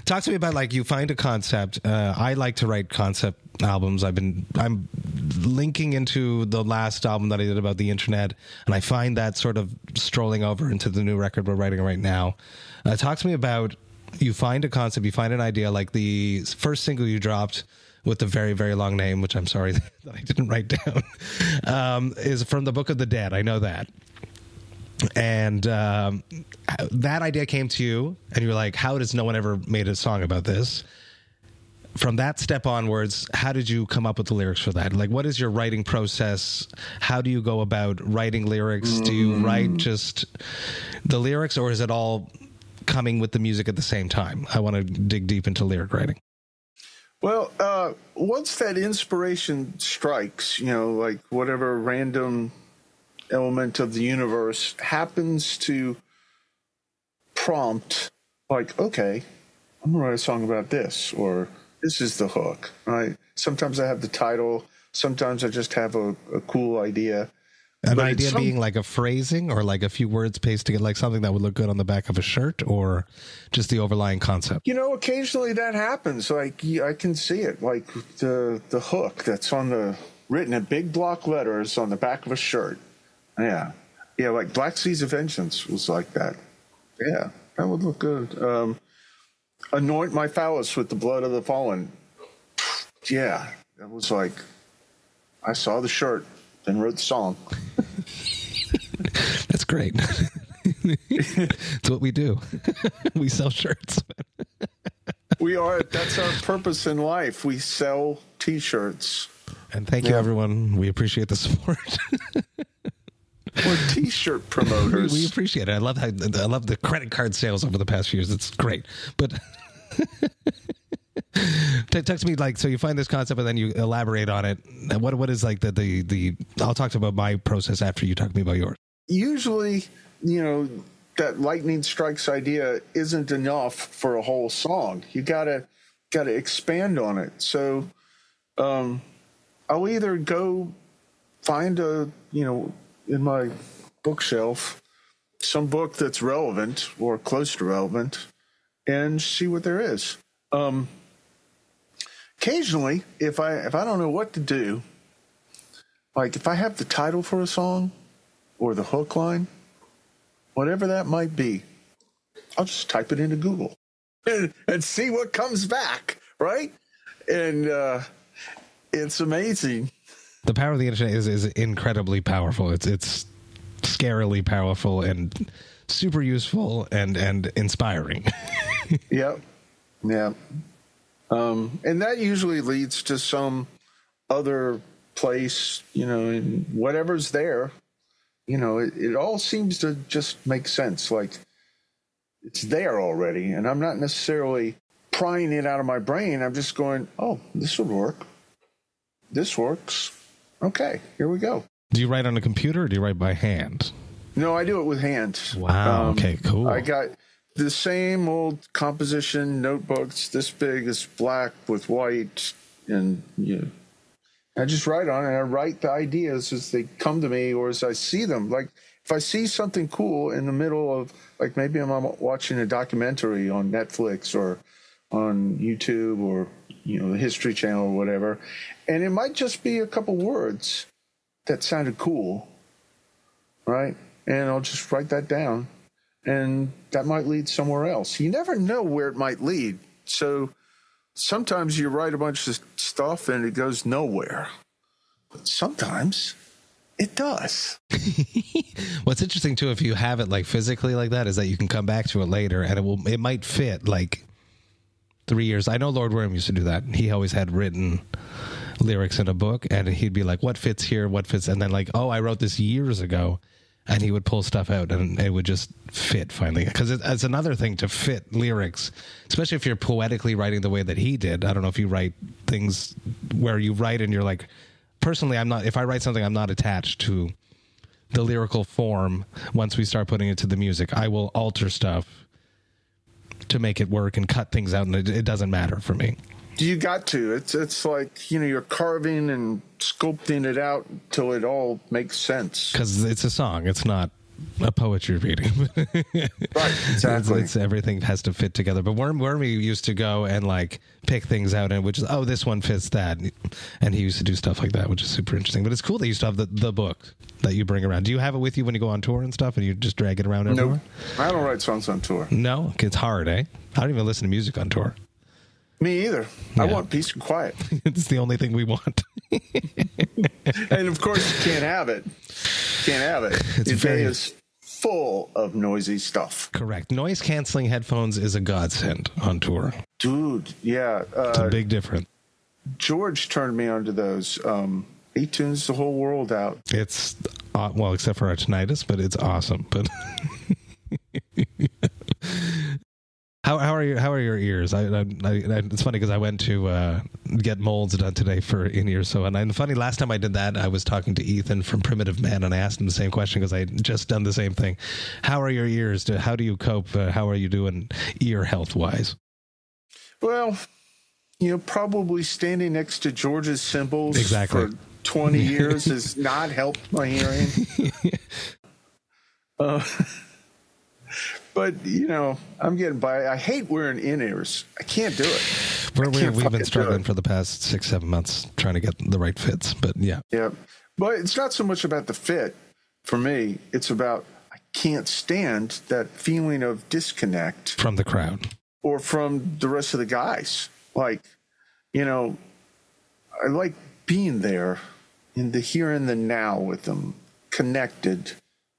[SPEAKER 2] Talk to me about like you find a concept. I like to write concept albums. I'm linking into the last album that I did about the internet, and I find that sort of strolling over into the new record we're writing right now. Talk to me about you find a concept, you find an idea, like the first single you dropped with the very, very long name, which I'm sorry that I didn't write down, is from the Book of the Dead. I know that. And that idea came to you, and you're like, how has no one ever made a song about this? From that step onwards, how did you come up with the lyrics for that? Like, what is your writing process? How do you go about writing lyrics? Do you write just the lyrics, or is it all coming with the music at the same time? I want to dig deep into lyric writing.
[SPEAKER 1] Well, once that inspiration strikes, like whatever random element of the universe happens to prompt, like, okay, I'm going to write a song about this, or this is the hook, right? Sometimes I have the title. Sometimes I just have a cool idea.
[SPEAKER 2] An idea being like a phrasing or like a few words pasted together, like something that would look good on the back of a shirt, or just the overlying concept?
[SPEAKER 1] Occasionally that happens. Like I can see it, like the hook that's written in big block letters on the back of a shirt. Yeah. Yeah, like Black Seas of Vengeance was like that. Yeah, that would look good. Anoint my phallus with the blood of the fallen. Yeah, that was like, I saw the shirt, then wrote the song.
[SPEAKER 2] That's great. It's what we do. We sell shirts.
[SPEAKER 1] That's our purpose in life. We sell T-shirts.
[SPEAKER 2] And thank you, everyone. We appreciate the support.
[SPEAKER 1] We're T-shirt promoters.
[SPEAKER 2] We appreciate it. I love the credit card sales over the past few years. It's great. But talk to me, like, so you find this concept and then you elaborate on it. What is like the I'll talk about my process after you talk to me about yours.
[SPEAKER 1] Usually, that lightning strikes idea isn't enough for a whole song. You gotta expand on it. So I'll either go find in my bookshelf some book that's relevant or close to relevant and see what there is. Occasionally, if I don't know what to do, like if I have the title for a song or the hook line, whatever that might be, I'll just type it into Google and see what comes back, right? And it's amazing.
[SPEAKER 2] The power of the internet is incredibly powerful. It's scarily powerful and super useful and inspiring.
[SPEAKER 1] Yep. Yeah. And that usually leads to some other place, and whatever's there, it all seems to just make sense. Like it's there already. And I'm not necessarily prying it out of my brain. I'm just going, oh, this would work. This works. Okay, here we go.
[SPEAKER 2] Do you write on a computer or do you write by hand?
[SPEAKER 1] No, I do it with hand.
[SPEAKER 2] Wow. Okay, cool.
[SPEAKER 1] I got the same old composition notebooks, this big, it's black with white, and I just write on it. And I write the ideas as they come to me or as I see them. Like if I see something cool in the middle of, like maybe I'm watching a documentary on Netflix or on YouTube or, the History Channel or whatever. And it might just be a couple words that sounded cool, right? And I'll just write that down, and that might lead somewhere else. You never know where it might lead. So sometimes you write a bunch of stuff and it goes nowhere. But sometimes it does.
[SPEAKER 2] What's interesting too, if you have it like physically like that, is that you can come back to it later and it might fit like 3 years. I know Lord Worm used to do that. He always had written lyrics in a book, and he'd be like, what fits here, what fits, and then like, oh, I wrote this years ago, and he would pull stuff out and it would just fit finally, because it's another thing to fit lyrics, especially if you're poetically writing the way that he did. I don't know if you write things where you write and you're like, personally, if I write something, I'm not attached to the lyrical form. Once we start putting it to the music, I will alter stuff to make it work and cut things out, and it doesn't matter for me.
[SPEAKER 1] You got to. It's like, you're carving and sculpting it out until it all makes sense. Because
[SPEAKER 2] it's a song. It's not a poetry reading.
[SPEAKER 1] Right, exactly.
[SPEAKER 2] It's everything has to fit together. But Wormy used to go and like pick things out, and which is, oh, this one fits that. And he used to do stuff like that, which is super interesting. But it's cool that you still have the book that you bring around. Do you have it with you when you go on tour and stuff, and you just drag it around everywhere?
[SPEAKER 1] No, I don't write songs on tour.
[SPEAKER 2] No? It's hard, eh? I don't even listen to music on tour.
[SPEAKER 1] Me either. Yeah. I want peace and quiet.
[SPEAKER 2] It's the only thing we want.
[SPEAKER 1] And of course, you can't have it. Can't have it. Your day is full of noisy stuff.
[SPEAKER 2] Correct. Noise canceling headphones is a godsend on tour.
[SPEAKER 1] Dude, yeah.
[SPEAKER 2] It's a big difference.
[SPEAKER 1] George turned me onto those. He tunes the whole world out.
[SPEAKER 2] It's, well, except for our tinnitus, but it's awesome. But How are your ears? It's funny because I went to get molds done today for in-ear. So, and funny, last time I did that, I was talking to Ethan from Primitive Man, and I asked him the same question because I had just done the same thing. How are your ears? How do you cope? How are you doing ear health-wise?
[SPEAKER 1] Well, probably standing next to George's cymbals
[SPEAKER 2] exactly.
[SPEAKER 1] for 20 years has not helped my hearing. But, I'm getting by. I hate wearing in-ears. I can't do it.
[SPEAKER 2] We've been struggling for the past 6-7 months trying to get the right fits, but yeah.
[SPEAKER 1] Yeah. But it's not so much about the fit for me. It's about I can't stand that feeling of disconnect.
[SPEAKER 2] From the crowd.
[SPEAKER 1] Or from the rest of the guys. Like, I like being there in the here and the now with them, connected,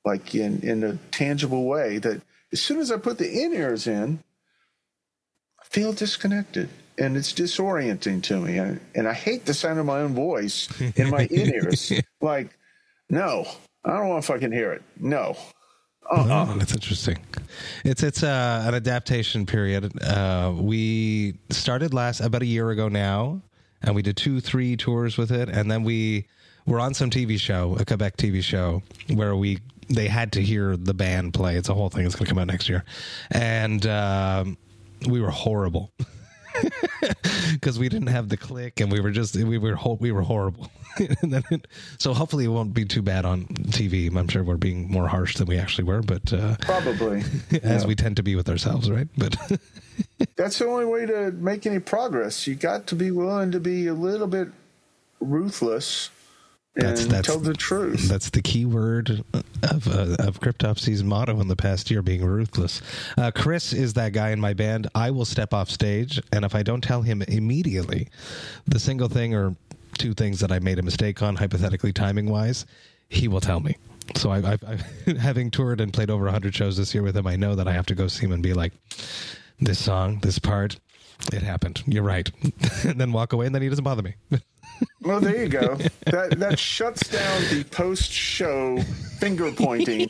[SPEAKER 1] like in a tangible way that as soon as I put the in-ears in, I feel disconnected, and it's disorienting to me. And I hate the sound of my own voice in my in-ears. Like, no, I don't want to fucking hear it. No.
[SPEAKER 2] Oh, that's interesting. It's an adaptation period. We started about a year ago now, and we did 2-3 tours with it, and then we were on some TV show, a Quebec TV show, where they had to hear the band play. It's a whole thing. It's going to come out next year. And we were horrible because we didn't have the click, and we were horrible. And then so hopefully it won't be too bad on TV. I'm sure we're being more harsh than we actually were, but
[SPEAKER 1] probably
[SPEAKER 2] as we tend to be with ourselves, right? But
[SPEAKER 1] that's the only way to make any progress. You got to be willing to be a little bit ruthless. That's tell the truth.
[SPEAKER 2] That's the key word of Cryptopsy's motto in the past year, being ruthless. Chris is that guy in my band. I will step off stage, and if I don't tell him immediately the single thing or 2 things that I made a mistake on, hypothetically timing-wise, he will tell me. So I've having toured and played over 100 shows this year with him, I know that I have to go see him and be like, this song, this part, it happened. You're right. And then walk away, and then he doesn't bother me.
[SPEAKER 1] Well, there you go. That shuts down the post-show finger pointing.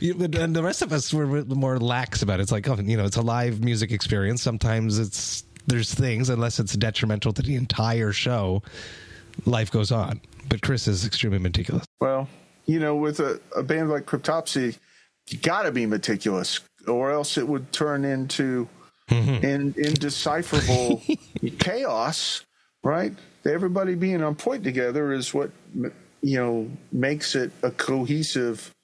[SPEAKER 2] And the rest of us were more lax about it. It's like, it's a live music experience. Sometimes there's things, unless it's detrimental to the entire show, life goes on. But Chris is extremely meticulous.
[SPEAKER 1] Well, with a band like Cryptopsy, you got to be meticulous, or else it would turn into indecipherable chaos, right? Everybody being on point together is what, makes it a cohesive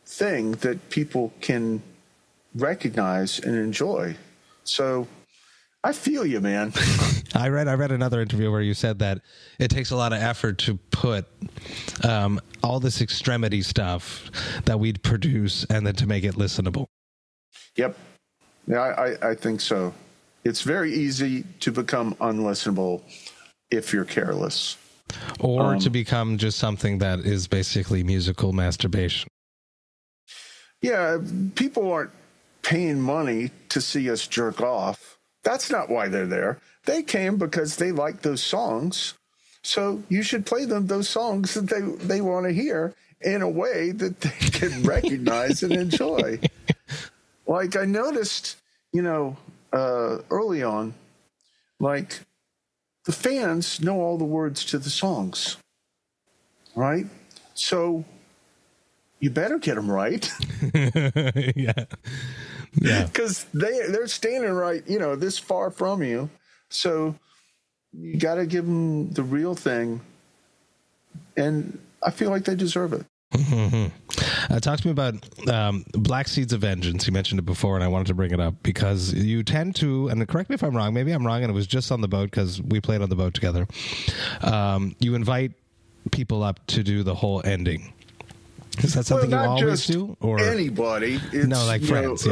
[SPEAKER 1] thing that people can recognize and enjoy. So I feel you, man.
[SPEAKER 2] I read another interview where you said that it takes a lot of effort to put all this extremity stuff that we'd produce and then to make it listenable.
[SPEAKER 1] Yep. Yeah, I think so. It's very easy to become unlistenable if you're careless.
[SPEAKER 2] Or to become just something that is basically musical masturbation.
[SPEAKER 1] Yeah, people aren't paying money to see us jerk off. That's not why they're there. They came because they like those songs. So you should play them those songs that they want to hear in a way that they can recognize and enjoy. Like I noticed, early on, like the fans know all the words to the songs, right? So you better get them right.
[SPEAKER 2] Yeah.
[SPEAKER 1] Because they're standing right, this far from you. So you got to give them the real thing. And I feel like they deserve it.
[SPEAKER 2] Mm-hmm. Talk to me about Black Seeds of Vengeance. You mentioned it before, and I wanted to bring it up because you tend to, and correct me if I'm wrong, maybe I'm wrong, and it was just on the boat because we played on the boat together. You invite people up to do the whole ending. Is that something you always do? Or
[SPEAKER 1] anybody? It's,
[SPEAKER 2] no, like friends.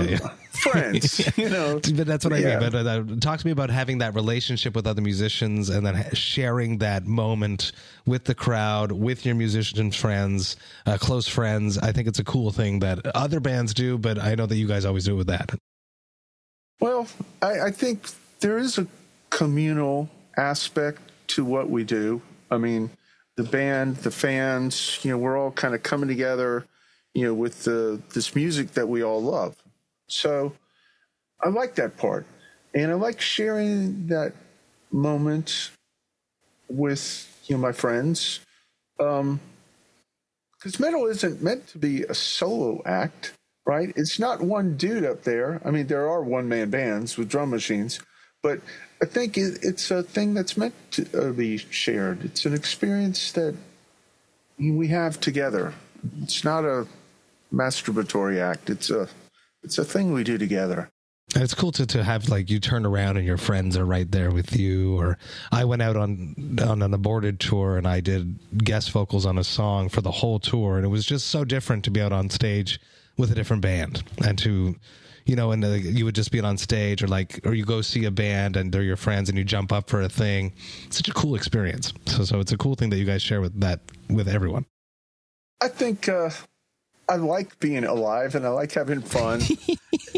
[SPEAKER 1] Friends,
[SPEAKER 2] But that's what I mean. But talk to me about having that relationship with other musicians and then sharing that moment with the crowd, with your musician friends, close friends. I think it's a cool thing that other bands do, but I know that you guys always do it with that.
[SPEAKER 1] Well, I think there is a communal aspect to what we do. I mean, the band, the fans, we're all kind of coming together, with this music that we all love. So I like that part. And I like sharing that moment with, my friends. Because metal isn't meant to be a solo act, right? It's not one dude up there. I mean, there are one-man bands with drum machines, but I think it's a thing that's meant to be shared. It's an experience that we have together. It's not a masturbatory act. It's a thing we do together.
[SPEAKER 2] And it's cool to have, like, you turn around and your friends are right there with you. Or I went out on an aborted tour and I did guest vocals on a song for the whole tour. And it was just so different to be out on stage with a different band and to... and you would just be on stage or you go see a band and they're your friends and you jump up for a thing. It's such a cool experience. So it's a cool thing that you guys share with everyone.
[SPEAKER 1] I think I like being alive and I like having fun.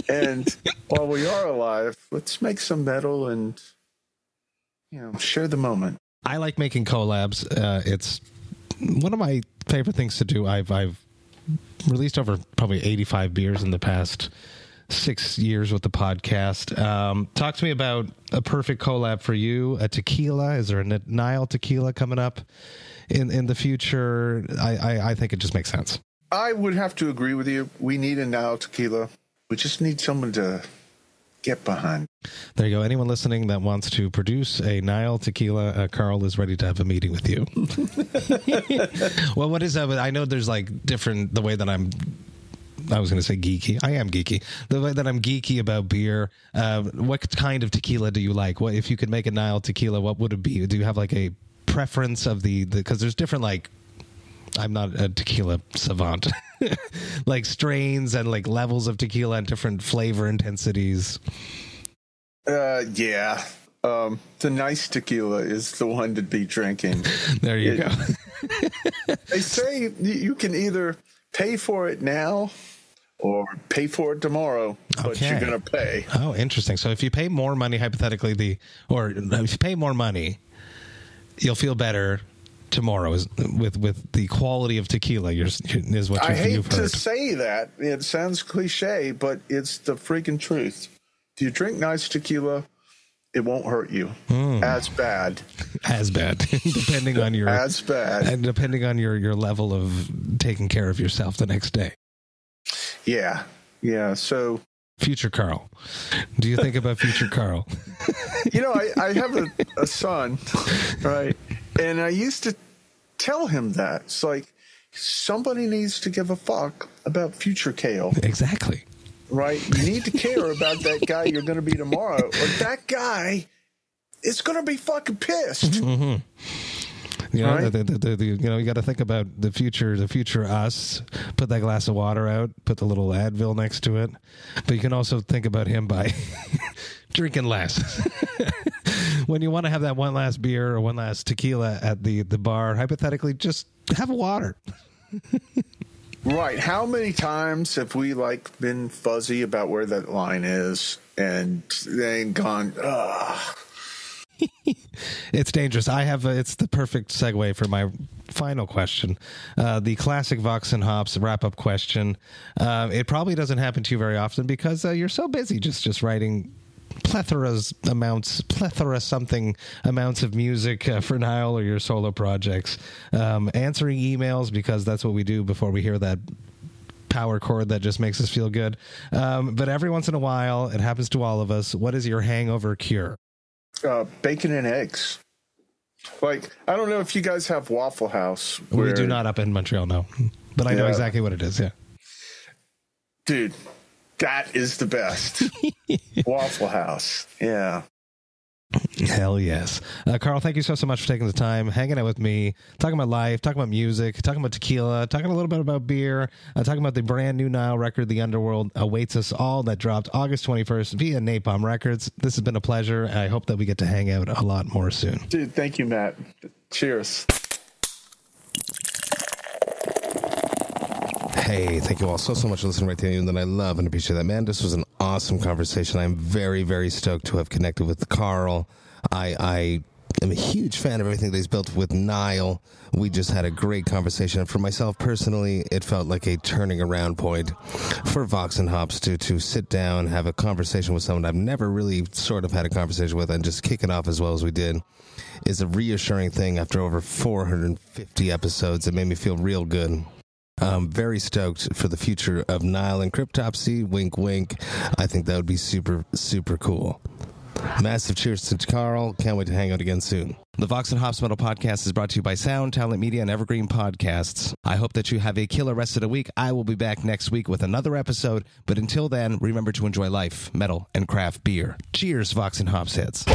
[SPEAKER 1] And while we are alive, let's make some metal and, share the moment.
[SPEAKER 2] I like making collabs. It's one of my favorite things to do. I've released over probably 85 beers in the past 6 years with the podcast. Talk to me about a perfect collab for you. A tequila. Is there a Nile tequila coming up in the future? I think it just makes sense.
[SPEAKER 1] I would have to agree with you. We need a Nile tequila. We just need someone to get behind.
[SPEAKER 2] There you go. Anyone listening that wants to produce a Nile tequila, Karl is ready to have a meeting with you. Well, what is that? I know there's the way that I was going to say geeky. I am geeky. The way that I'm geeky about beer. What kind of tequila do you like? What if you could make a Nile tequila? What would it be? Do you have a preference of the? Because there's different I'm not a tequila savant. Strains and levels of tequila and different flavor intensities.
[SPEAKER 1] Yeah. The nice tequila is the one to be drinking.
[SPEAKER 2] There you go.
[SPEAKER 1] They say you can either pay for it now or pay for it tomorrow, but you're going to pay.
[SPEAKER 2] Oh, interesting. So if you pay more money, hypothetically, if you pay more money, you'll feel better tomorrow with the quality of tequila is what you've heard.
[SPEAKER 1] To say that. It sounds cliche, but it's the freaking truth. If you drink nice tequila, it won't hurt you as bad. As bad, depending on your and depending on your level of taking care of yourself the next day. Yeah. So,
[SPEAKER 2] future Karl, do you think about future Karl?
[SPEAKER 1] I have a son, right? And I used to tell him that it's somebody needs to give a fuck about future Kale.
[SPEAKER 2] Exactly.
[SPEAKER 1] right? You need to care about that guy you're going to be tomorrow, or that guy is going to be fucking pissed.
[SPEAKER 2] Mm-hmm. You know,
[SPEAKER 1] right?
[SPEAKER 2] you know, you got to think about the future us. Put that glass of water out, put the little Advil next to it. But you can also think about him by drinking less. When you want to have that one last beer or one last tequila at the bar, hypothetically, just have a water.
[SPEAKER 1] Right. How many times have we been fuzzy about where that line is and then gone, ugh.
[SPEAKER 2] It's dangerous. It's the perfect segue for my final question. The classic Vox and Hops wrap-up question. It probably doesn't happen to you very often because you're so busy just writing plethora amounts of music for Nile or your solo projects. Answering emails because that's what we do before we hear that power chord that just makes us feel good. But every once in a while, it happens to all of us. What is your hangover cure?
[SPEAKER 1] Bacon and eggs. I don't know if you guys have Waffle House.
[SPEAKER 2] We do not up in Montreal, no. But I know exactly what it is, yeah.
[SPEAKER 1] Dude, that is the best. Waffle House. Yeah.
[SPEAKER 2] Hell yes. Karl, thank you so much for taking the time, hanging out with me, talking about life, talking about music, talking about tequila, talking a little bit about beer, talking about the brand new Nile record, The Underworld Awaits Us All, that dropped August 21st via Napalm Records. This has been a pleasure. I hope that we get to hang out a lot more soon.
[SPEAKER 1] Dude, thank you, Matt. Cheers.
[SPEAKER 2] Hey, thank you all so much for listening right to you, and I love and appreciate that. Man, this was an awesome conversation. I'm very, very stoked to have connected with Karl. I am a huge fan of everything that he's built with Nile. We just had a great conversation. And for myself personally, it felt like a turning around point for Vox and Hops to sit down, have a conversation with someone I've never really sort of had a conversation with, and just kick it off as well as we did is a reassuring thing after over 450 episodes. It made me feel real good. I'm very stoked for the future of Nile and Cryptopsy. Wink, wink. I think that would be super, super cool. Massive cheers to Karl. Can't wait to hang out again soon. The Vox and Hops Metal Podcast is brought to you by Sound Talent Media and Evergreen Podcasts. I hope that you have a killer rest of the week. I will be back next week with another episode. But until then, remember to enjoy life, metal, and craft beer. Cheers, Vox and Hops heads.